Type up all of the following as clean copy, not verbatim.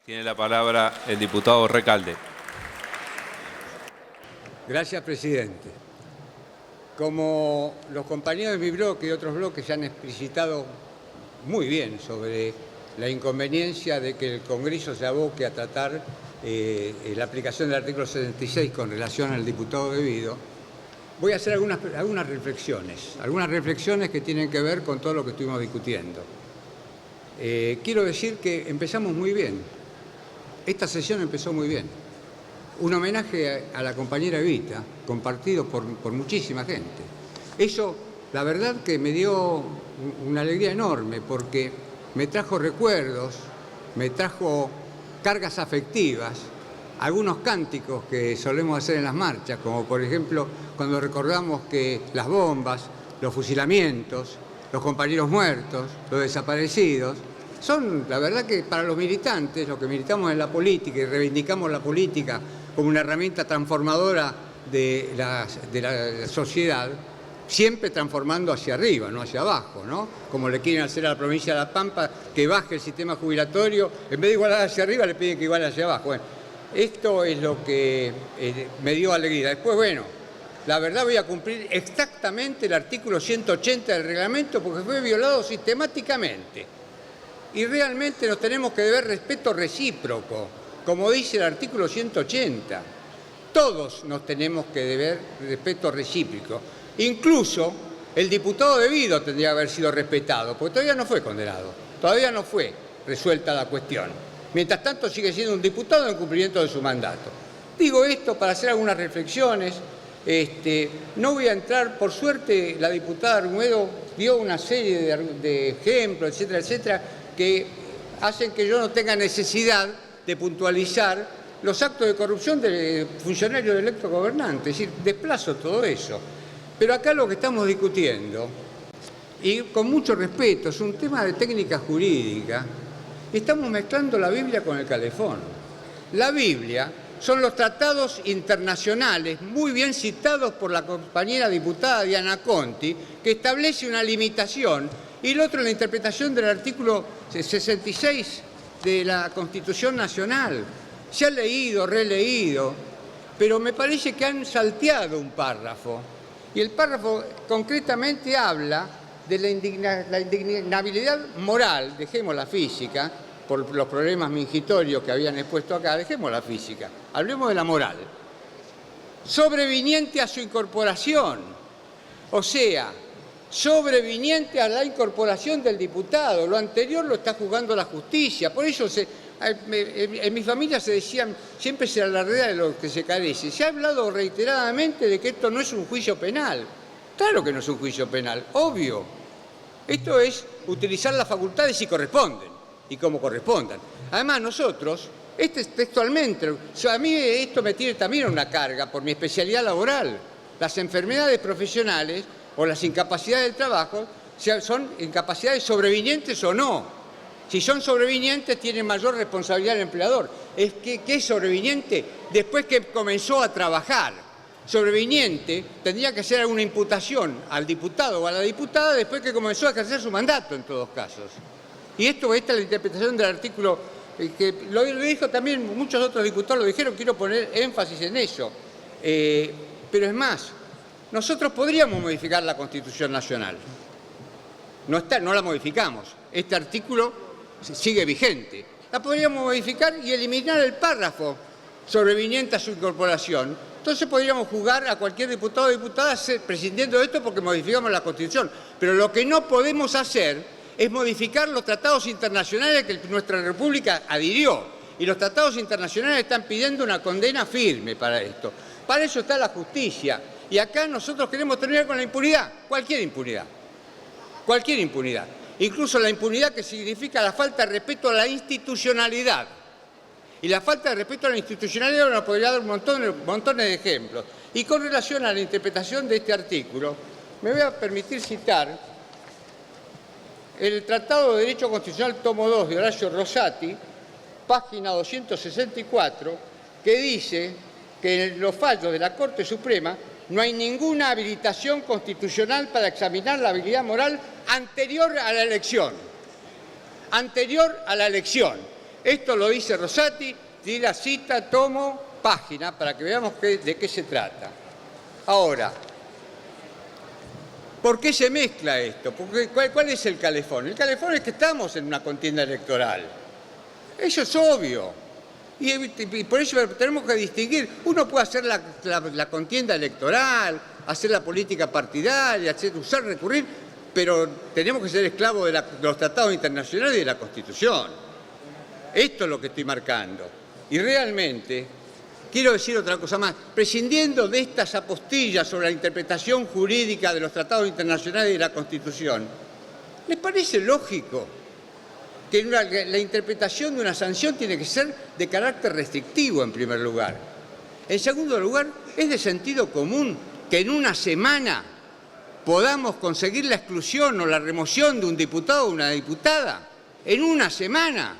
Tiene la palabra el diputado Recalde. Gracias, presidente. Como los compañeros de mi bloque y otros bloques ya han explicitado muy bien sobre la inconveniencia de que el Congreso se aboque a tratar la aplicación del artículo 76 con relación al diputado debido, voy a hacer algunas reflexiones que tienen que ver con todo lo que estuvimos discutiendo. Quiero decir que empezamos muy bien. Esta sesión empezó muy bien. Un homenaje a la compañera Evita, compartido por muchísima gente. Eso, la verdad, que me dio una alegría enorme, porque me trajo recuerdos, me trajo cargas afectivas, algunos cánticos que solemos hacer en las marchas, como por ejemplo cuando recordamos que las bombas, los fusilamientos, los compañeros muertos, los desaparecidos, son, la verdad, que para los militantes, los que militamos en la política y reivindicamos la política como una herramienta transformadora de la sociedad, siempre transformando hacia arriba, no hacia abajo, ¿no? Como le quieren hacer a la provincia de La Pampa, que baje el sistema jubilatorio, en vez de igualar hacia arriba, le piden que iguale hacia abajo. Bueno, esto es lo que me dio alegría. Después, bueno, la verdad, voy a cumplir exactamente el artículo 180 del reglamento, porque fue violado sistemáticamente. Y realmente nos tenemos que deber respeto recíproco, como dice el artículo 180. Todos nos tenemos que deber respeto recíproco. Incluso el diputado debido tendría que haber sido respetado, porque todavía no fue condenado, todavía no fue resuelta la cuestión. Mientras tanto sigue siendo un diputado en cumplimiento de su mandato. Digo esto para hacer algunas reflexiones. No voy a entrar, por suerte la diputada Argumedo dio una serie de ejemplos, etcétera, etcétera, que hacen que yo no tenga necesidad de puntualizar los actos de corrupción de funcionarios electos gobernantes. Es decir, desplazo todo eso. Pero acá lo que estamos discutiendo, y con mucho respeto, es un tema de técnica jurídica. Estamos mezclando la Biblia con el calefón. La Biblia son los tratados internacionales, muy bien citados por la compañera diputada Diana Conti, que establece una limitación, y el otro la interpretación del artículo 66 de la Constitución Nacional. Se ha leído, releído, pero me parece que han salteado un párrafo. Y el párrafo concretamente habla de la indignabilidad moral, dejemos la física, por los problemas mingitorios que habían expuesto acá, dejemos la física, hablemos de la moral. Sobreviniente a su incorporación, o sea, sobreviniente a la incorporación del diputado. Lo anterior lo está juzgando la justicia. Por eso en mi familia se decían, siempre se alardea de lo que se carece. Se ha hablado reiteradamente de que esto no es un juicio penal. Claro que no es un juicio penal, obvio. Esto es utilizar las facultades si corresponden y como correspondan. Además, nosotros, textualmente, a mí esto me tiene también una carga por mi especialidad laboral. Las enfermedades profesionales o las incapacidades del trabajo son incapacidades sobrevinientes o no. Si son sobrevinientes, tiene mayor responsabilidad el empleador. ¿Qué es sobreviniente? Después que comenzó a trabajar. Sobreviniente tendría que ser una imputación al diputado o a la diputada después que comenzó a ejercer su mandato, en todos casos. Y esta es la interpretación del artículo, que lo dijo también, muchos otros diputados lo dijeron, quiero poner énfasis en eso. Pero es más, nosotros podríamos modificar la Constitución Nacional. No la modificamos. Este artículo sigue vigente. La podríamos modificar y eliminar el párrafo sobreviniente a su incorporación. Entonces podríamos juzgar a cualquier diputado o diputada prescindiendo de esto porque modificamos la Constitución. Pero lo que no podemos hacer es modificar los tratados internacionales que nuestra República adhirió. Y los tratados internacionales están pidiendo una condena firme para esto. Para eso está la justicia. Y acá nosotros queremos terminar con la impunidad, cualquier impunidad, incluso la impunidad que significa la falta de respeto a la institucionalidad. Y la falta de respeto a la institucionalidad nos podría dar montones de ejemplos. Y con relación a la interpretación de este artículo, me voy a permitir citar el Tratado de Derecho Constitucional, tomo 2, de Horacio Rosati, página 264, que dice que en los fallos de la Corte Suprema no hay ninguna habilitación constitucional para examinar la habilidad moral anterior a la elección. Anterior a la elección. Esto lo dice Rosati, tira cita, tomo, página, para que veamos de qué se trata. Ahora, ¿por qué se mezcla esto? ¿Cuál es el calefón? El calefón es que estamos en una contienda electoral. Eso es obvio. Y por eso tenemos que distinguir. Uno puede hacer la contienda electoral, hacer la política partidaria, usar, recurrir, pero tenemos que ser esclavos de los tratados internacionales y de la Constitución. Esto es lo que estoy marcando. Y realmente, quiero decir otra cosa más, prescindiendo de estas apostillas sobre la interpretación jurídica de los tratados internacionales y de la Constitución, ¿les parece lógico que la interpretación de una sanción tiene que ser de carácter restrictivo en primer lugar? En segundo lugar, es de sentido común que en una semana podamos conseguir la exclusión o la remoción de un diputado o una diputada. En una semana.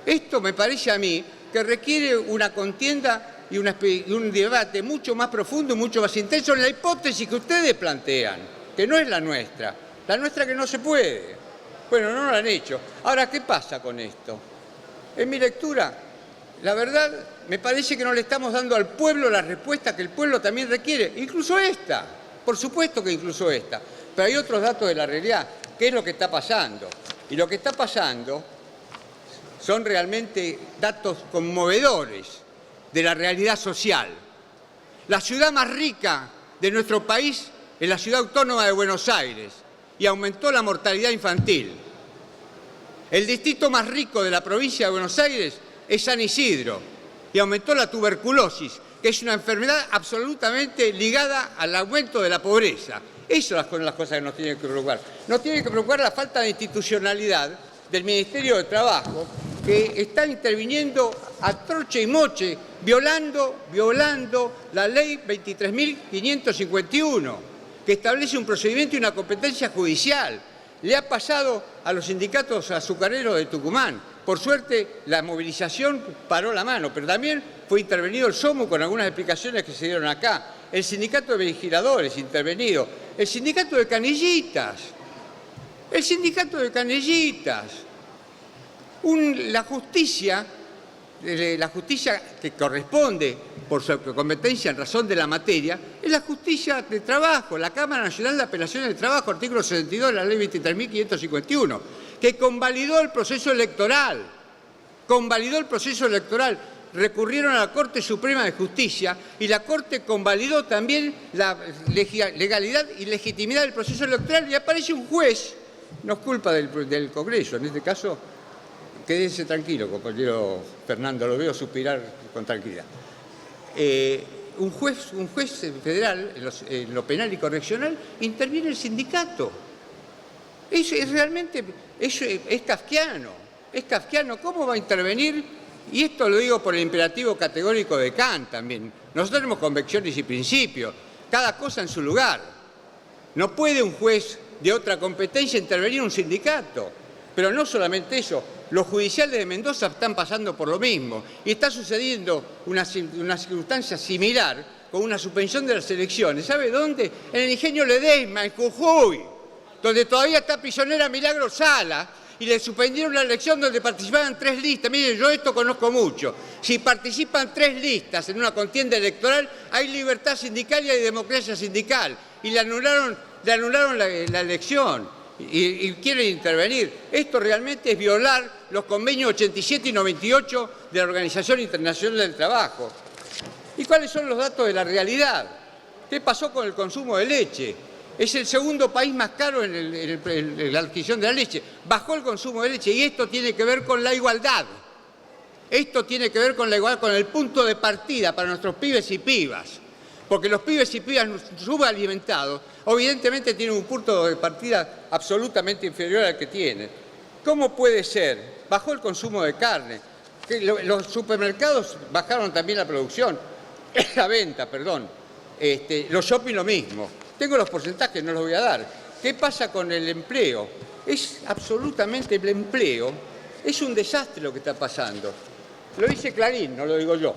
Esto me parece a mí que requiere una contienda y un debate mucho más profundo y mucho más intenso en la hipótesis que ustedes plantean, que no es la nuestra que no se puede. Bueno, no lo han hecho. Ahora, ¿qué pasa con esto? En mi lectura, la verdad, me parece que no le estamos dando al pueblo la respuesta que el pueblo también requiere, incluso esta, por supuesto que incluso esta, pero hay otros datos de la realidad, ¿qué es lo que está pasando? Y lo que está pasando son realmente datos conmovedores de la realidad social. La ciudad más rica de nuestro país es la ciudad autónoma de Buenos Aires y aumentó la mortalidad infantil. El distrito más rico de la provincia de Buenos Aires es San Isidro y aumentó la tuberculosis, que es una enfermedad absolutamente ligada al aumento de la pobreza. Esas son las cosas que nos tienen que preocupar. Nos tiene que preocupar la falta de institucionalidad del Ministerio de Trabajo, que está interviniendo a troche y moche, violando la ley 23.551, que establece un procedimiento y una competencia judicial. Le ha pasado a los sindicatos azucareros de Tucumán. Por suerte, la movilización paró la mano, pero también fue intervenido el SOMU con algunas explicaciones que se dieron acá. El sindicato de vigiladores intervenido. El sindicato de canillitas. La justicia que corresponde por su competencia en razón de la materia es la justicia de trabajo, la Cámara Nacional de Apelaciones del Trabajo, artículo 62 de la ley 23.551, que convalidó el proceso electoral. Recurrieron a la Corte Suprema de Justicia y la Corte convalidó también la legalidad y legitimidad del proceso electoral y aparece un juez, no es culpa del Congreso, en este caso. Quédese tranquilo, compañero Fernando, lo veo suspirar con tranquilidad. Un juez federal, en lo penal y correccional, interviene el sindicato. Es kafkiano. ¿Cómo va a intervenir? Y esto lo digo por el imperativo categórico de Kant también. Nosotros tenemos convicciones y principios, cada cosa en su lugar. No puede un juez de otra competencia intervenir en un sindicato. Pero no solamente eso, los judiciales de Mendoza están pasando por lo mismo y está sucediendo una circunstancia similar con una suspensión de las elecciones. ¿Sabe dónde? En el ingenio Ledesma, en Jujuy, donde todavía está prisionera Milagro Sala y le suspendieron la elección donde participaban 3 listas. Miren, yo esto conozco mucho. Si participan 3 listas en una contienda electoral, hay libertad sindical y hay democracia sindical. Y le anularon la elección. Y quieren intervenir. Esto realmente es violar los convenios 87 y 98 de la Organización Internacional del Trabajo. ¿Y cuáles son los datos de la realidad? ¿Qué pasó con el consumo de leche? Es el segundo país más caro en la adquisición de la leche. Bajó el consumo de leche y esto tiene que ver con la igualdad. Con el punto de partida para nuestros pibes y pibas. Porque los pibes y pibas subalimentados evidentemente tienen un punto de partida absolutamente inferior al que tienen. ¿Cómo puede ser? Bajó el consumo de carne. Los supermercados bajaron también la producción, la venta, perdón. Los shopping lo mismo. Tengo los porcentajes, no los voy a dar. ¿Qué pasa con el empleo? Es absolutamente el empleo. Es un desastre lo que está pasando. Lo dice Clarín, no lo digo yo.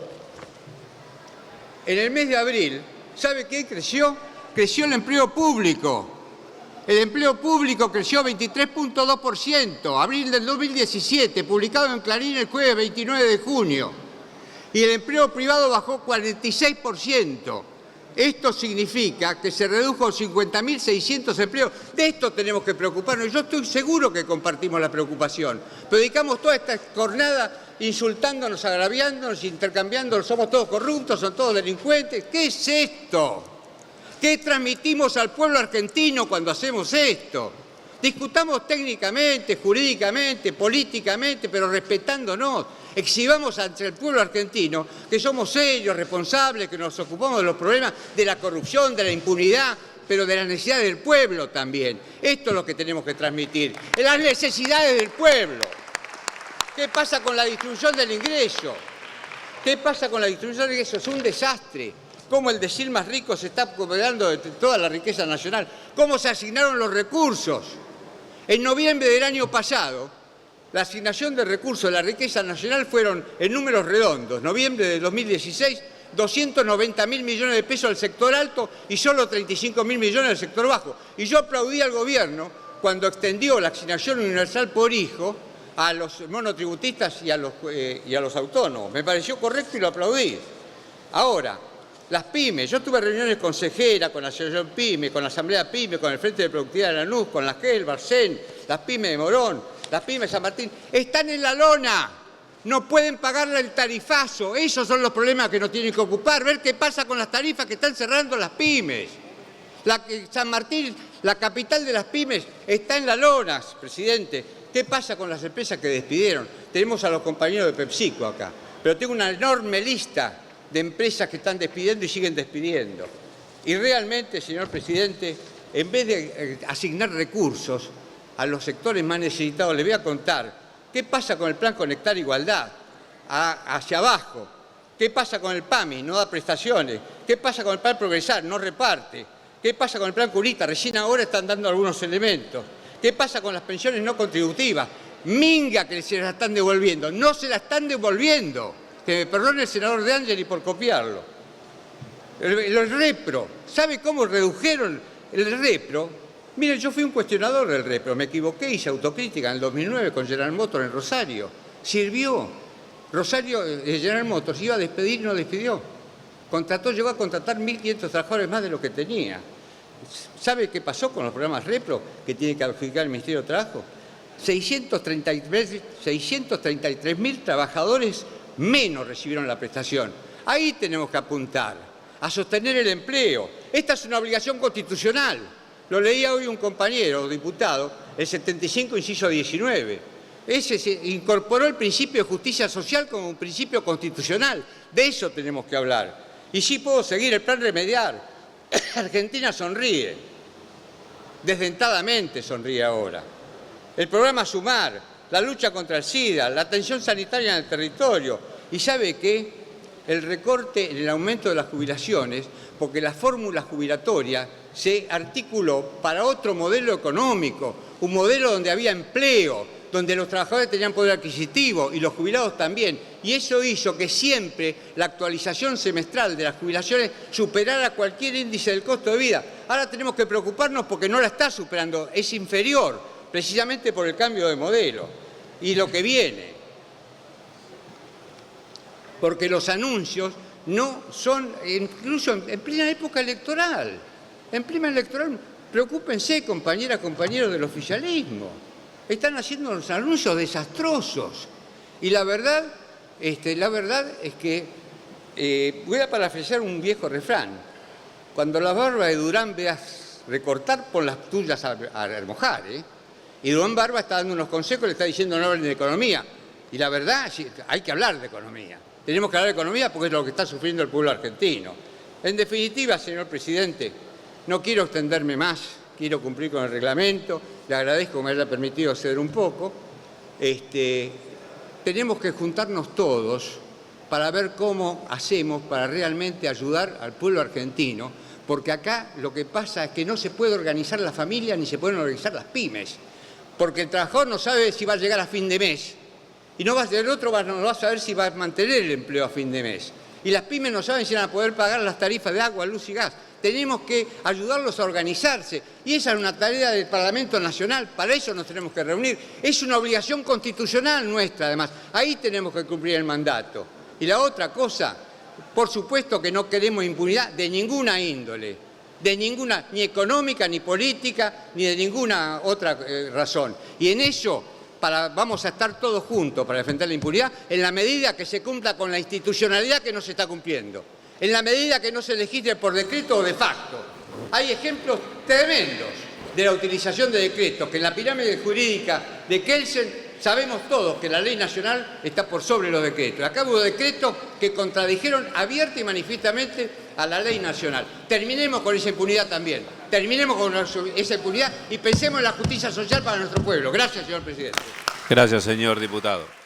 En el mes de abril, ¿sabe qué creció? Creció el empleo público. El empleo público creció 23.2%, abril del 2017, publicado en Clarín el jueves 29 de junio. Y el empleo privado bajó 46%. Esto significa que se redujo 50.600 empleos. De esto tenemos que preocuparnos. Yo estoy seguro que compartimos la preocupación. Pero dedicamos toda esta jornada insultándonos, agraviándonos, intercambiándonos. Somos todos corruptos, son todos delincuentes. ¿Qué es esto? ¿Qué transmitimos al pueblo argentino cuando hacemos esto? Discutamos técnicamente, jurídicamente, políticamente, pero respetándonos. Exhibamos ante el pueblo argentino que somos serios, responsables, que nos ocupamos de los problemas de la corrupción, de la impunidad, pero de las necesidades del pueblo también. Esto es lo que tenemos que transmitir, las necesidades del pueblo. ¿Qué pasa con la distribución del ingreso? ¿Qué pasa con la distribución del ingreso? Es un desastre. Cómo el decil más rico se está apoderando de toda la riqueza nacional. Cómo se asignaron los recursos. En noviembre del año pasado, la asignación de recursos de la riqueza nacional fueron, en números redondos, noviembre de 2016, 290.000 millones de pesos al sector alto y solo 35.000 millones al sector bajo. Y yo aplaudí al gobierno cuando extendió la asignación universal por hijo a los monotributistas y a los autónomos. Me pareció correcto y lo aplaudí. Ahora, las pymes, yo tuve reuniones con Cejera, con la Asociación PYME, con la Asamblea PYME, con el Frente de Productividad de Lanús, con la GEL, Barcén, las pymes de Morón, las pymes de San Martín, están en la lona, no pueden pagarle el tarifazo. Esos son los problemas que nos tienen que ocupar, ver qué pasa con las tarifas que están cerrando las pymes. San Martín, la capital de las pymes, está en la lona, presidente. ¿Qué pasa con las empresas que despidieron? Tenemos a los compañeros de PepsiCo acá, pero tengo una enorme lista de empresas que están despidiendo y siguen despidiendo. Y realmente, señor presidente, en vez de asignar recursos a los sectores más necesitados, le voy a contar qué pasa con el Plan Conectar Igualdad, hacia abajo. ¿Qué pasa con el PAMI? No da prestaciones. ¿Qué pasa con el Plan Progresar? No reparte. ¿Qué pasa con el Plan Curita? Recién ahora están dando algunos elementos. ¿Qué pasa con las pensiones no contributivas? Minga que se las están devolviendo. No se la están devolviendo. Que me perdone el senador De Angeli por copiarlo. El repro. ¿Sabe cómo redujeron el repro? Miren, yo fui un cuestionador del repro. Me equivoqué, hice autocrítica en el 2009 con General Motors en Rosario. Sirvió. Rosario, General Motors, iba a despedir y no despidió. Llegó a contratar 1.500 trabajadores más de lo que tenía. ¿Sabe qué pasó con los programas repro que tiene que adjudicar el Ministerio de Trabajo? 633.000 trabajadores menos recibieron la prestación. Ahí tenemos que apuntar, a sostener el empleo. Esta es una obligación constitucional. Lo leía hoy un compañero, diputado, el 75, inciso 19. Ese se incorporó el principio de justicia social como un principio constitucional. De eso tenemos que hablar. Y sí puedo seguir el plan remediar. Argentina sonríe. Desdentadamente sonríe ahora. El programa Sumar, la lucha contra el SIDA, la atención sanitaria en el territorio. ¿Y sabe qué? El recorte en el aumento de las jubilaciones, porque la fórmula jubilatoria se articuló para otro modelo económico, un modelo donde había empleo, donde los trabajadores tenían poder adquisitivo y los jubilados también. Y eso hizo que siempre la actualización semestral de las jubilaciones superara cualquier índice del costo de vida. Ahora tenemos que preocuparnos porque no la está superando, es inferior, precisamente por el cambio de modelo. Y lo que viene, porque los anuncios no son, incluso en plena época electoral, preocúpense, compañeras, compañeros del oficialismo, están haciendo unos anuncios desastrosos. Y la verdad es que voy a parafrasear un viejo refrán: cuando la barba de Durán veas recortar, pon las tuyas a remojar, Y Durán Barba está dando unos consejos, le está diciendo no hablen de economía. Y la verdad, sí, hay que hablar de economía. Tenemos que hablar de economía porque es lo que está sufriendo el pueblo argentino. En definitiva, señor presidente, no quiero extenderme más, quiero cumplir con el reglamento, le agradezco que me haya permitido ceder un poco. Tenemos que juntarnos todos para ver cómo hacemos para realmente ayudar al pueblo argentino, porque acá lo que pasa es que no se puede organizar la familia ni se pueden organizar las pymes, porque el trabajador no sabe si va a llegar a fin de mes. Y el otro no va a saber si va a mantener el empleo a fin de mes. Y las pymes no saben si van a poder pagar las tarifas de agua, luz y gas. tenemos que ayudarlos a organizarse. Y esa es una tarea del Parlamento Nacional, para eso nos tenemos que reunir. Es una obligación constitucional nuestra, además. Ahí tenemos que cumplir el mandato. Y la otra cosa, por supuesto que no queremos impunidad de ninguna índole, de ninguna, ni económica, ni política, ni de ninguna otra razón. Y en eso vamos a estar todos juntos para defender la impunidad en la medida que se cumpla con la institucionalidad que no se está cumpliendo, en la medida que no se legisle por decreto o de facto. Hay ejemplos tremendos de la utilización de decretos, que en la pirámide jurídica de Kelsen sabemos todos que la ley nacional está por sobre los decretos. Acá hubo decretos que contradijeron abierta y manifiestamente a la ley nacional. Terminemos con esa impunidad también. Terminemos con esa impunidad y pensemos en la justicia social para nuestro pueblo. Gracias, señor presidente. Gracias, señor diputado.